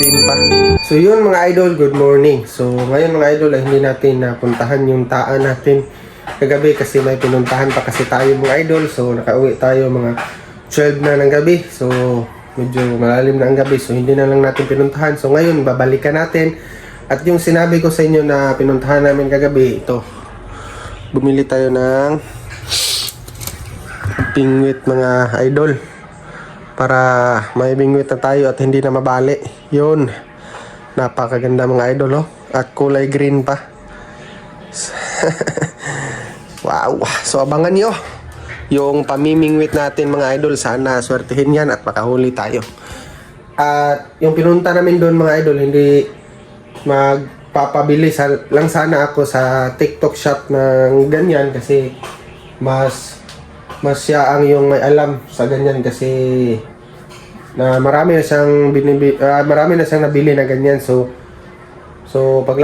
green pa. So yun mga idol, good morning. So ngayon mga idol ay hindi natin napuntahan yung taan natin kagabi kasi may pinuntahan pa kasi tayo mga idol. So nakauwi tayo mga 12 na ng gabi. So medyo malalim na ang gabi. So hindi na lang natin pinuntahan. So ngayon babalikan natin. At yung sinabi ko sa inyo na pinuntahan namin kagabi, ito. Bumili tayo ng pingwit mga idol. Para may bingwit na tayo at hindi na mabali. Yun. Napakaganda mga idol, oh. At kulay green pa. Wow. So abangan nyo yung pamimingwit natin mga idol. Sana swertihin yan at makahuli tayo. At yung pinunta namin doon mga idol, hindi magpapabili lang sana ako sa TikTok shop ng ganyan kasi mas siya ang yung may alam sa ganyan kasi na marami na siyang nabili na ganyan. So pag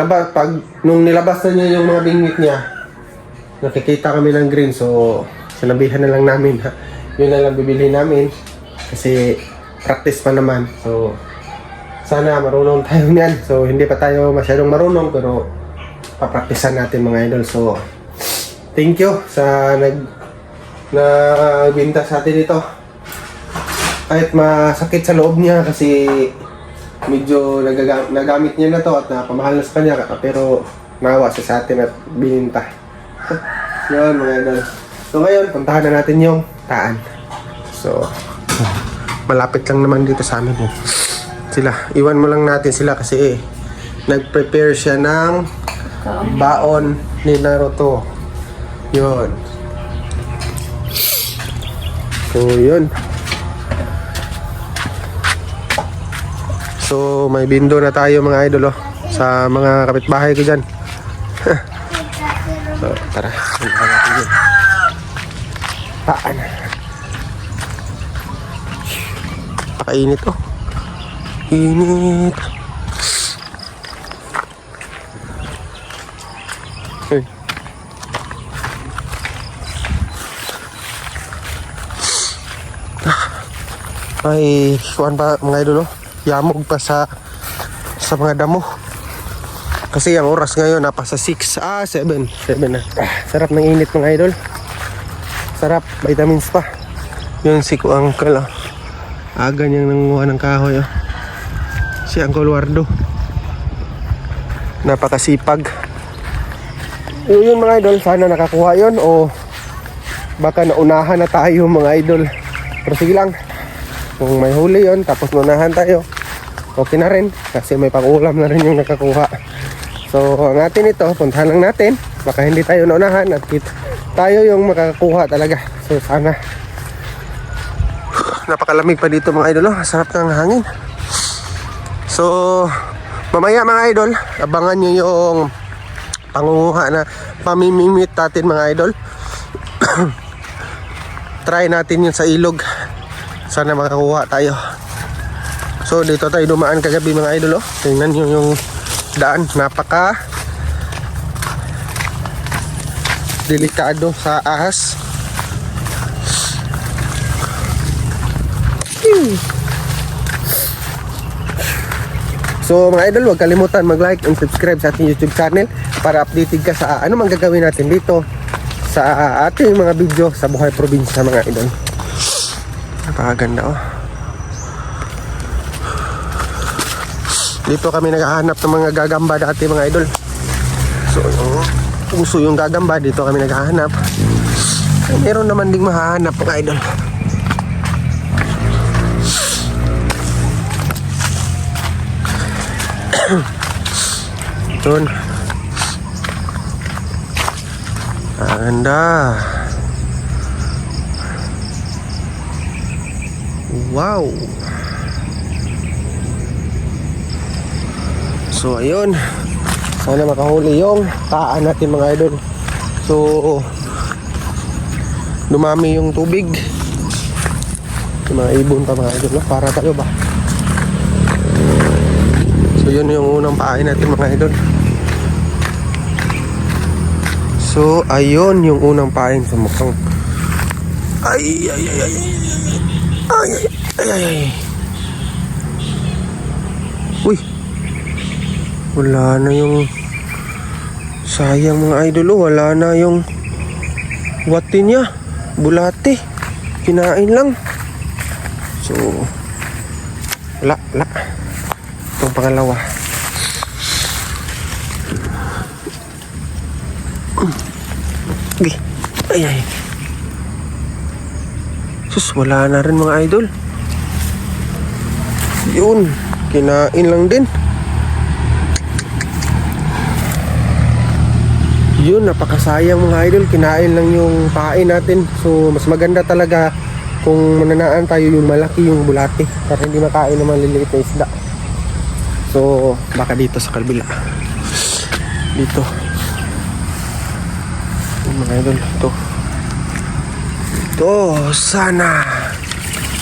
nung nilabas na niya yung mga bingwit niya, nakikita kami ng green. So sinabihan na lang namin yun na lang bibili namin kasi practice pa naman. So sana marunong tayo niyan. So hindi pa tayo masyadong marunong pero papraktisan natin mga idol. So thank you sa nagbinta sa atin ito. Kahit masakit sa loob niya kasi medyo nagamit niya na to at napamahal na sa kanya pero nawa siya sa atin at bininta. Yun mga idol. So ngayon puntahan na natin yung taan. So malapit lang naman dito sa amin sila. Iwan mo lang natin sila kasi nag-prepare siya ng baon ni Naruto. Yun. So yun. So may bindo na tayo mga idol, oh, sa mga kapitbahay ko dyan. So tara, puntahan natin yun. Taan. Pakainit, oh. Init. Hey. Ay, kuwan pa mga idol, oh. Yamog pa sa mga damo. Kasi ang oras ngayon napasa 7 na. Sarap ng init mga idol. Sarap, vitamins pa. Yun si Ku Uncle, oh. Aga niyang nanguha ng kahoy, oh. Si Uncle Wardo. Napakasipag. Yun mga idol, sana nakakuha yun o baka naunahan na tayo mga idol. Pero sige lang. Kung may huli yon tapos nunahan tayo, okay na rin kasi may pang-ulam na rin yung nakakuha. So ang atin ito, puntahan lang natin, baka hindi tayo naunahan at tayo yung makakakuha talaga. So sana. Napakalamig pa dito mga idol, oh. Sarap ng hangin. So mamaya mga idol, abangan nyo yung pangunguha na pamimimit natin mga idol. Try natin yun sa ilog. Sana makakuha tayo. So dito tayo dumaan kagabi mga idol, oh. Tingnan nyo yung daan, napaka delikado sa ahas. So mga idol, huwag kalimutan mag-like and subscribe sa ating YouTube channel para updated ka sa ano mang gagawin natin dito sa ating mga video sa buhay probinsya mga idol. Napakaganda, oh. Dito kami naghahanap ng mga gagamba dati mga idol. So puso yung gagamba, dito kami naghahanap. Meron naman ding mahahanap mga idol. Doon. Ganda. Wow. So ayun, sana makahuli yung taan natin mga idol. So dumami yung tubig, yung mga ibon pa mga idol, para tayo ba. So yun yung unang pain natin mga idol. So ayun yung unang pain sa mukhang ay. Uy, wala na yung, sayang mga idol, oh, wala na yung wati niya, bulate, kinain lang. So wala itong pangalawa. Ay, sus, wala na rin mga idol. Yun, kinain lang din. Yun, napakasayang mga idol, kinain lang yung pain natin. So mas maganda talaga kung mananaan tayo yung malaki yung bulate para hindi makain ng maliliit na isda. So baka dito sa kabila, dito yung mga idol, ito sana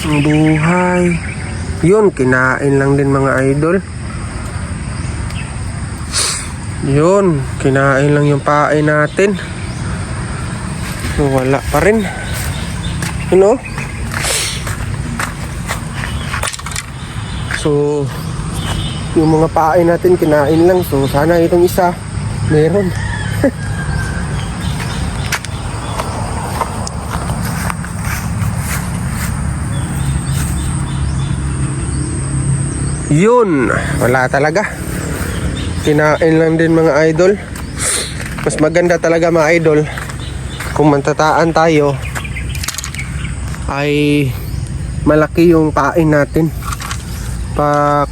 ang buhay. Yun, kinain lang din mga idol. Yun, kinain lang yung pain natin. So wala pa rin, you know? So yung mga pain natin kinain lang. So sana itong isa meron. Yun, wala talaga. Kinain lang din mga idol. Mas maganda talaga mga idol kung mantataan tayo ay malaki yung pain natin.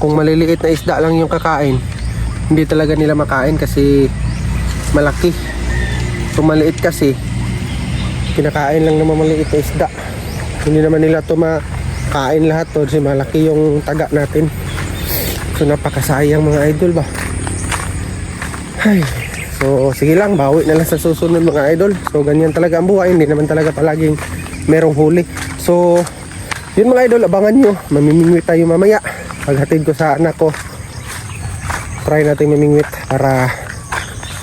Kung maliliit na isda lang yung kakain, hindi talaga nila makain kasi malaki. Kung maliit kasi, kinakain lang naman maliit na isda. Hindi naman nila to makain lahat to kasi malaki yung taga natin. So napakasayang mga idol ba. Ay, so sige lang, bawi na lang sa susunod mga idol. So ganyan talaga ang buhay, hindi naman talaga palaging merong huli. So yun mga idol, abangan nyo, mamimingwit tayo mamaya. Paghatid ko sa anak ko, try natin mamingwit para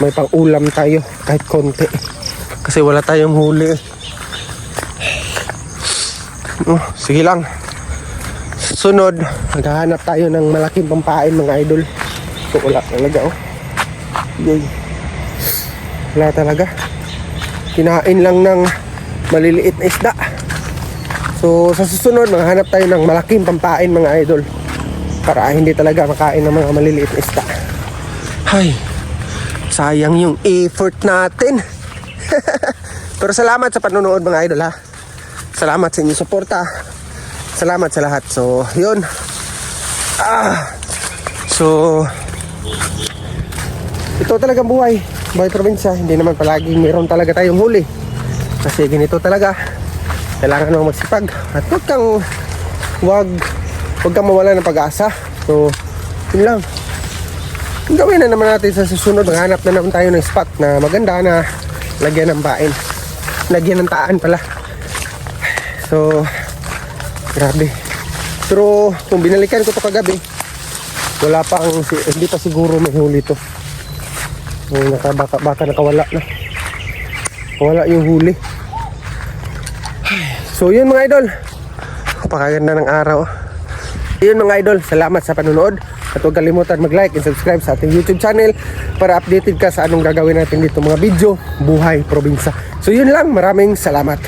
may pang ulam tayo kahit konti, kasi wala tayong huli. Sige lang, sunod maghahanap tayo ng malaking pampain mga idol. So wala talaga, oh. Yay. Wala talaga, kinain lang ng maliliit na isda. So sa susunod maghahanap tayo ng malaking pampain mga idol para hindi talaga makain ng mga maliliit na isda. Ay, sayang yung effort natin. Pero salamat sa panonood mga idol ha. Salamat sa inyong suporta. Salamat sa lahat. So yun, so ito talagang buhay probinsya. Hindi naman palaging meron talaga tayong huli, kasi ganito talaga. Kailangan mo magsipag at huwag kang mawala ng pag-asa. So yun lang, gawin na naman natin sa susunod. Maghanap na naman tayo ng spot na maganda na lagyan ng pain, lagyan ng taan pala. So grabe. Pero kung binalikan ko to kagabi, wala pa hindi pa siguro may huli to. Baka nakawala na. Wala yung huli. So yun mga idol, napakaganda ng araw. Yun mga idol, salamat sa panonood. At huwag kalimutan mag-like and subscribe sa ating YouTube channel para updated ka sa anong gagawin natin dito mga video buhay probinsya. So yun lang, maraming salamat.